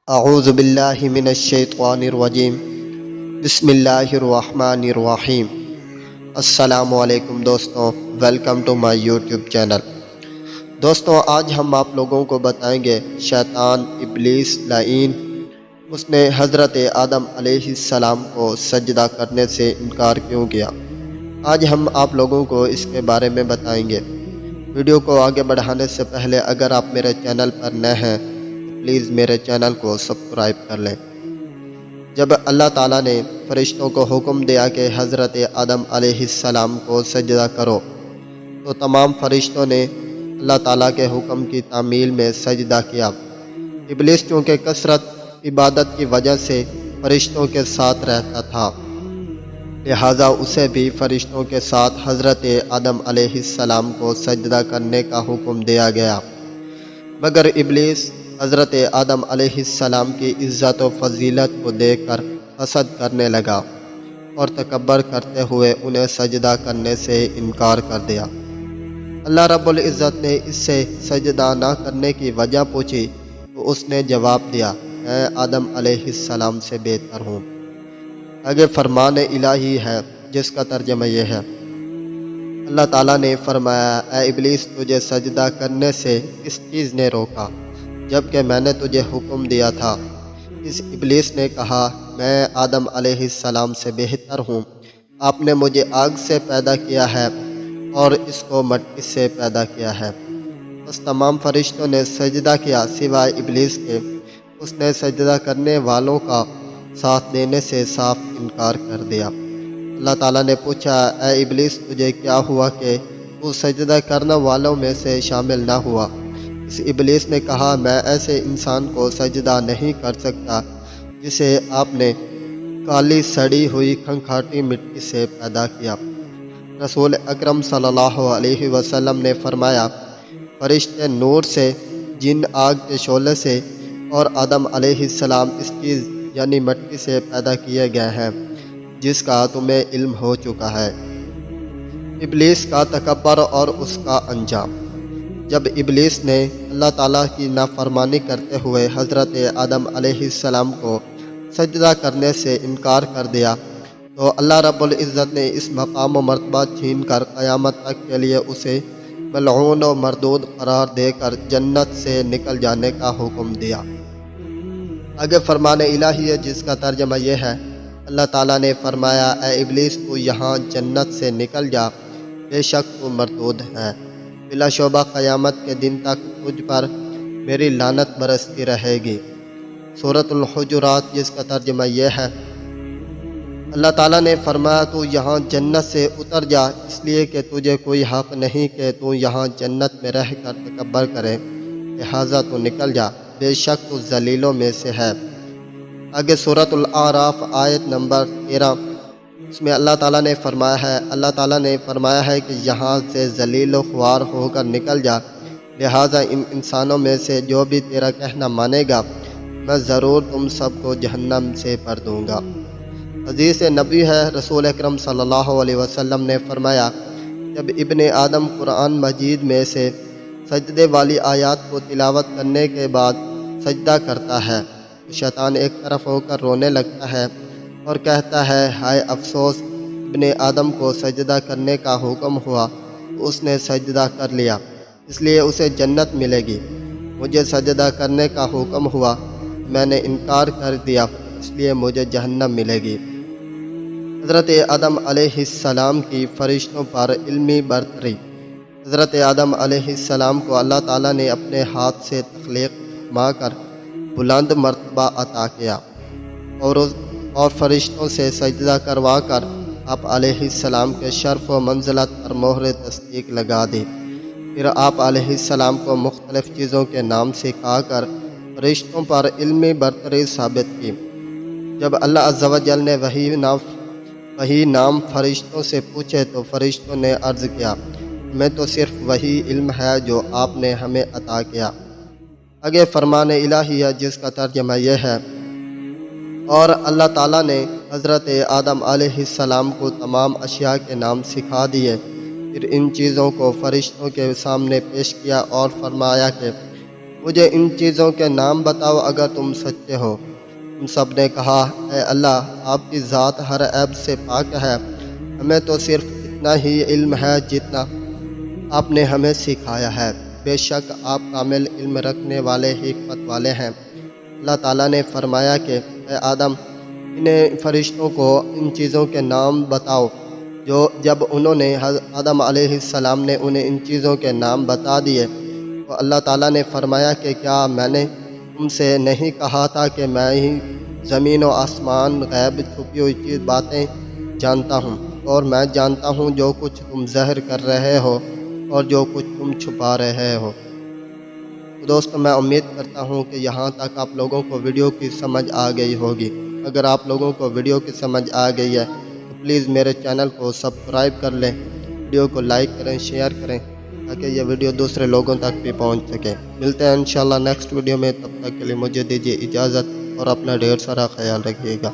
اعوذ باللہ من الشیطان الرجیم بسم اللہ الرحمن الرحیم۔ السلام علیکم دوستوں، welcome to my YouTube channel. دوستوں، آج ہم آپ لوگوں کو بتائیں گے شیطان ابلیس لعین اس نے حضرت آدم علیہ السلام کو سجدہ کرنے سے انکار کیوں کیا۔ آج ہم آپ لوگوں کو اس کے بارے میں بتائیں گے۔ ویڈیو کو آگے بڑھانے سے پہلے اگر آپ میرے چینل پر نئے ہیں پلیز میرے چینل کو سبسکرائب کر لیں۔ جب اللہ تعالیٰ نے فرشتوں کو حکم دیا کہ حضرت آدم علیہ السلام کو سجدہ کرو تو تمام فرشتوں نے اللہ تعالیٰ کے حکم کی تعمیل میں سجدہ کیا۔ ابلیس چونکہ کثرت عبادت کی وجہ سے فرشتوں کے ساتھ رہتا تھا، لہٰذا اسے بھی فرشتوں کے ساتھ حضرت آدم علیہ السلام کو سجدہ کرنے کا حکم دیا گیا، مگر ابلیس حضرت آدم علیہ السلام کی عزت و فضیلت کو دیکھ کر حسد کرنے لگا اور تکبر کرتے ہوئے انہیں سجدہ کرنے سے انکار کر دیا۔ اللہ رب العزت نے اس سے سجدہ نہ کرنے کی وجہ پوچھی تو اس نے جواب دیا، میں آدم علیہ السلام سے بہتر ہوں۔ آگے فرمان الہی ہے جس کا ترجمہ یہ ہے، اللہ تعالیٰ نے فرمایا، اے ابلیس، تجھے سجدہ کرنے سے کس چیز نے روکا جبکہ میں نے تجھے حکم دیا تھا۔ اس ابلیس نے کہا، میں آدم علیہ السلام سے بہتر ہوں، آپ نے مجھے آگ سے پیدا کیا ہے اور اس کو مٹی سے پیدا کیا ہے۔ بس تمام فرشتوں نے سجدہ کیا سوائے ابلیس کے۔ اس نے سجدہ کرنے والوں کا ساتھ دینے سے صاف انکار کر دیا۔ اللہ تعالیٰ نے پوچھا، اے ابلیس، تجھے کیا ہوا کہ تو سجدہ کرنے والوں میں سے شامل نہ ہوا؟ اس ابلیس نے کہا، میں ایسے انسان کو سجدہ نہیں کر سکتا جسے آپ نے کالی سڑی ہوئی کھنکھاٹی مٹی سے پیدا کیا۔ رسول اکرم صلی اللہ علیہ وسلم نے فرمایا، فرشتے نور سے، جن آگ کے شعلے سے اور آدم علیہ السلام اس چیز یعنی مٹی سے پیدا کیے گئے ہیں جس کا تمہیں علم ہو چکا ہے۔ ابلیس کا تکبر اور اس کا انجام۔ جب ابلیس نے اللہ تعالیٰ کی نافرمانی کرتے ہوئے حضرت آدم علیہ السلام کو سجدہ کرنے سے انکار کر دیا تو اللہ رب العزت نے اس مقام و مرتبہ چھین کر قیامت تک کے لیے اسے ملعون و مردود قرار دے کر جنت سے نکل جانے کا حکم دیا۔ آگے فرمان الہی ہے جس کا ترجمہ یہ ہے، اللہ تعالیٰ نے فرمایا، اے ابلیس، تو یہاں جنت سے نکل جا، بے شک تو مردود ہے، بلا شبہ قیامت کے دن تک تجھ پر میری لعنت برستی رہے گی۔ سورۃ الحجرات جس کا ترجمہ یہ ہے، اللہ تعالیٰ نے فرمایا، تو یہاں جنت سے اتر جا، اس لیے کہ تجھے کوئی حق نہیں کہ تو یہاں جنت میں رہ کر تکبر کرے، لہٰذا تو نکل جا، بے شک تو ذلیلوں میں سے ہے۔ آگے سورۃ الاعراف آیت نمبر 13، اس میں اللہ تعالیٰ نے فرمایا ہے کہ یہاں سے ذلیل و خوار ہو کر نکل جا، لہٰذا ان انسانوں میں سے جو بھی تیرا کہنا مانے گا میں ضرور تم سب کو جہنم سے بھر دوں گا۔ حدیث نبی ہے، رسول اکرم صلی اللہ علیہ وسلم نے فرمایا، جب ابن آدم قرآن مجید میں سے سجدے والی آیات کو تلاوت کرنے کے بعد سجدہ کرتا ہے تو شیطان ایک طرف ہو کر رونے لگتا ہے اور کہتا ہے، ہائے افسوس، ابن آدم کو سجدہ کرنے کا حکم ہوا تو اس نے سجدہ کر لیا، اس لیے اسے جنت ملے گی۔ مجھے سجدہ کرنے کا حکم ہوا، میں نے انکار کر دیا، اس لیے مجھے جہنم ملے گی۔ حضرت آدم علیہ السلام کی فرشتوں پر علمی برتری۔ حضرت آدم علیہ السلام کو اللہ تعالیٰ نے اپنے ہاتھ سے تخلیق فرما کر بلند مرتبہ عطا کیا اور فرشتوں سے سجدہ کروا کر آپ علیہ السلام کے شرف و منزلت پر مہر تصدیق لگا دی۔ پھر آپ علیہ السلام کو مختلف چیزوں کے نام سکھا کر فرشتوں پر علمی برتری ثابت کی۔ جب اللہ عز و جل نے وہی نام فرشتوں سے پوچھے تو فرشتوں نے عرض کیا، ہمیں تو صرف وہی علم ہے جو آپ نے ہمیں عطا کیا۔ آگے فرمان الہی ہے جس کا ترجمہ یہ ہے، اور اللہ تعالیٰ نے حضرت آدم علیہ السلام کو تمام اشیاء کے نام سکھا دیے، پھر ان چیزوں کو فرشتوں کے سامنے پیش کیا اور فرمایا کہ مجھے ان چیزوں کے نام بتاؤ اگر تم سچے ہو۔ ان سب نے کہا اے اللہ آپ کی ذات ہر عیب سے پاک ہے، ہمیں تو صرف اتنا ہی علم ہے جتنا آپ نے ہمیں سکھایا ہے، بے شک آپ کامل علم رکھنے والے حکمت والے ہیں۔ اللہ تعالیٰ نے فرمایا کہ اے آدم انہیں فرشتوں کو ان چیزوں کے نام بتاؤ۔ جب انہوں نے آدم علیہ السلام نے انہیں ان چیزوں کے نام بتا دیے تو اللہ تعالیٰ نے فرمایا کہ کیا میں نے تم سے نہیں کہا تھا کہ میں ہی زمین و آسمان غیب چھپی ہوئی باتیں جانتا ہوں، اور میں جانتا ہوں جو کچھ تم ظاہر کر رہے ہو اور جو کچھ تم چھپا رہے ہو۔ تو دوستو میں امید کرتا ہوں کہ یہاں تک آپ لوگوں کو ویڈیو کی سمجھ آ گئی ہوگی۔ اگر آپ لوگوں کو ویڈیو کی سمجھ آ گئی ہے تو پلیز میرے چینل کو سبسکرائب کر لیں، ویڈیو کو لائک کریں، شیئر کریں تاکہ یہ ویڈیو دوسرے لوگوں تک بھی پہنچ سکے۔ ملتے ہیں انشاءاللہ نیکسٹ ویڈیو میں، تب تک کے لیے مجھے دیجیے اجازت اور اپنا ڈھیر سارا خیال رکھیے گا۔